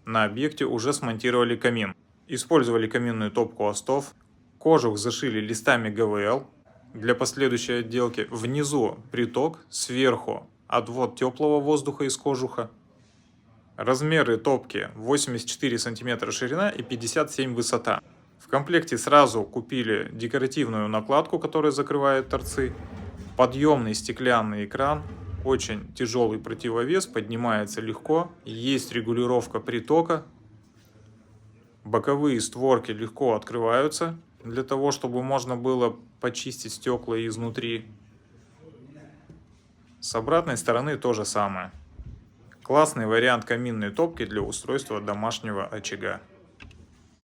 на объекте уже смонтировали камин. Использовали каминную топку Остов. Кожух зашили листами ГВЛ для последующей отделки. Внизу приток, сверху отвод теплого воздуха из кожуха. Размеры топки 84 см ширина и 57 высота. В комплекте сразу купили декоративную накладку, которая закрывает торцы. Подъемный стеклянный экран. Очень тяжелый противовес, поднимается легко. Есть регулировка притока. Боковые створки легко открываются, для того, чтобы можно было почистить стекла изнутри. С обратной стороны то же самое. Классный вариант каминной топки для устройства домашнего очага.